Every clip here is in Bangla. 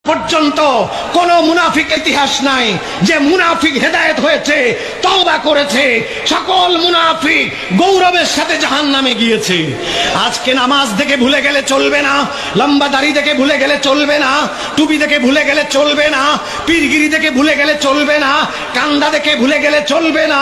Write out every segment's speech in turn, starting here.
পর্যন্ত কোন মুনাফিক ইতিহাস নাই যে মুনাফিক হেদায়েত হয়েছে, তওবা করেছে। সকল মুনাফিক গৌরবের সাথে জাহান্নামে গিয়েছে। আজকে নামাজ দেখে ভুলে গেলে চলবে না, লম্বা দাড়ি দেখে ভুলে গেলে চলবে না, টুপি দেখে ভুলে গেলে চলবে না, পীরগিরি দেখে ভুলে গেলে চলবে না, কান্দা দেখে ভুলে গেলে চলবে না।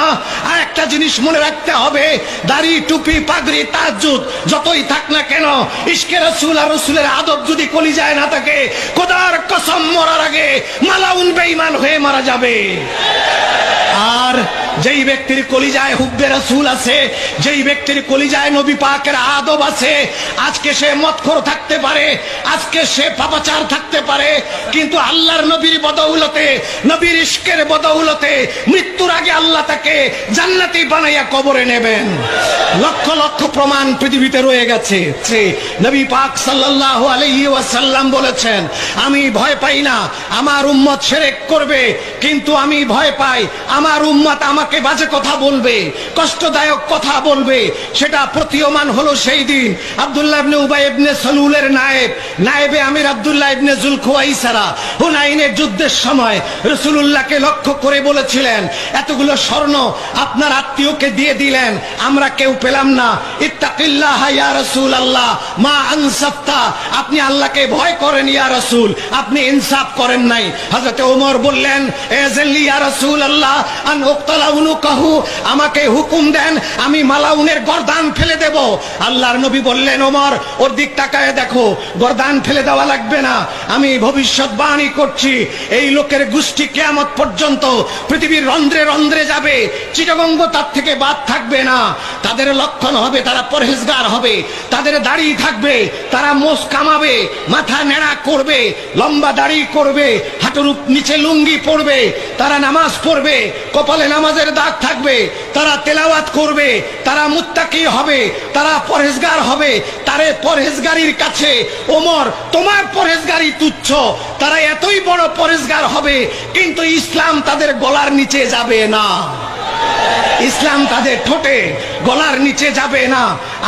আর একটা জিনিস মনে রাখতে হবে, দাড়ি টুপি পাগড়ি তাহাজ্জুদ যতই থাক না কেন, ইশকে রাসূল আর রাসূলের আদব যদি কলিজায় না থাকে, খোদার কসম মরার আগে মালাউন বেঈমান হয়ে মারা যাবে। আর যেই ব্যক্তির কলিজায় হুব্বে রাসূল আছে, যেই ব্যক্তির কলিজায় নবী পাকের আদব আছে, আজকে সে মদখোর থাকতে পারে, আজকে সে পাপাচার থাকতে পারে, কিন্তু আল্লাহর নবীর বদৌলতে, নবীর ইশকের বদৌলতে মৃত্যুর আগে আল্লাহ তাকে জান্নাতি বানাইয়া কবরে নেবেন। লক্ষ লক্ষ প্রমাণ পৃথিবীতে রয়ে গেছে। নবী পাক সাল্লাল্লাহু আলাইহি ওয়াসাল্লাম বলেছেন, আমি ভয় পাই না আমার উম্মত শিরক করবে, কিন্তু আমি ভয় পাই আমার উম্মত আমাকে বাজে কথা বলবে, কষ্টদায়ক কথা বলবে। সেটা প্রতীয়মান হলো সেই দিন আব্দুল্লাহ ইবনে উবাই ইবনে সালুলের নায়েবে আমির আব্দুল্লাহ ইবনে যুলখুয়াইসারা হুনাইনের যুদ্ধের সময় রাসূলুল্লাহকে লক্ষ্য করে বলেছিলেন, এতগুলো স্বর্ণ আপনার আত্মীয়কে দিয়ে দিলেন, আমরা কেউ পেলাম না। ইত্তাকিল্লাহ ইয়া রাসূলুল্লাহ মা আনসাফতা, আপনি আল্লাহকে ভয় করেন ইয়া রাসূল, আপনি ইনসাফ করেন নাই। হযরত ওমর বললেন, এযাল্লি ইয়া রাসূলুল্লাহ আন উকতালা উনুকাহু, আমাকে হুকুম দেন আমি মালাউনের গর্দান ফেলে দেব। আল্লাহর নবী বললেন, ওমর ওর দিক তাকায় দেখো, গর্দান ফেলে দেওয়া লাগবে না, আমি ভবিষ্যৎবাণী করছি এই লোকের গোষ্ঠী কিয়ামত পর্যন্ত পৃথিবীর রন্ধ্রে রন্ধ্রে যাবে, চিটাগঙ্গ তার থেকে বাদ থাকবে না। তাদের লক্ষণ হবে তারা পরহেজগার হবে, তাদের দাড়ি থাকবে, তারা মোষ কামাবে, মাথা নেড়া করবে, লম্বা দাড়ি করবে, হাঁটুর নিচে লুঙ্গি পরবে, তারা নামাজ পড়বে, কপালে নামাজের দাগ থাকবে, তারা তেলাওয়াত করবে, তারা মুত্তাকি হবে, তারা পরহেজগার হবে। তারে পরহেজগারির কাছে ওমর তোমার পরহেজগারি তুচ্ছ, তারা এতই বড় পরহেজগার হবে, কিন্তু ইসলাম তাদের গলার নিচে যাবে না, ইসলাম তাদের ঠোঁটে গলার নিচে যাবে না।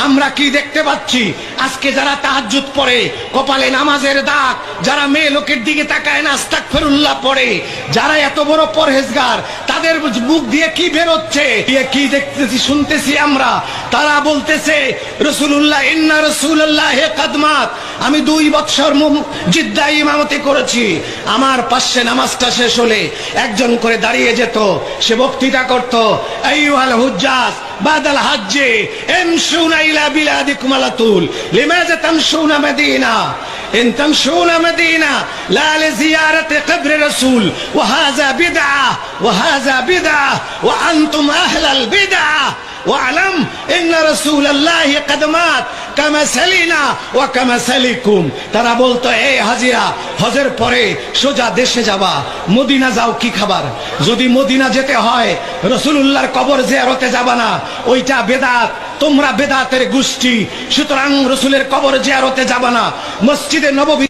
আমরা কি দেখতে পাচ্ছি, আজকে যারা তাহাজ্জুদ পড়ে, কপালে নামাজের দাগ, যারা মেয়ে লোকের দিকে তাকায় না আস্তাগফিরুল্লাহ পড়ে, যারা এত বড় পরহেজগার, তাদের মুখ দিয়ে কি বেরোচ্ছে, কি দেখতেছি শুনতেছি আমরা, তারা বলতেছে রাসূলুল্লাহ ইন্না রাসূলুল্লাহ কাদমাত, আমি 2 বছর জিদ্দায় ইমামতি করেছি, আমার পাশে নামাজটা শেষ হলে একজন করে দাঁড়িয়ে যেত, সে বক্তৃতা করত, আইয়ুহাল হুজ্জাজ বাদাল হাজ্জে এমশুনা ইলা বিলাদিকুম আলাতুল লিমাযা তামশুনা মাদিনা ইন তামশুনা মাদিনা লা লিজিয়ারাতি কবর রাসূল ওয়া হাযা বিদআ ওয়া আনতুম আহলাল বিদআ ওয়া'লাম ইন্না রাসূলাল্লাহি ক্বাদ মাত কামাসালিনা ওয়া কামাসালিকুম। তারা বলতো, এই হাজিরা, হজের পরে সোজা দেশে যাবা, মদিনা যাও, কি খাবার? যদি মদিনা যেতে হয় রাসূলুল্লাহর কবর জিয়ারতে যাবা না, ওইটা বেদাত, তোমরা বেদাতের গোষ্ঠী, সুতরাং রাসূলের কবর জিয়ারতে যাবা না। মসজিদে নববী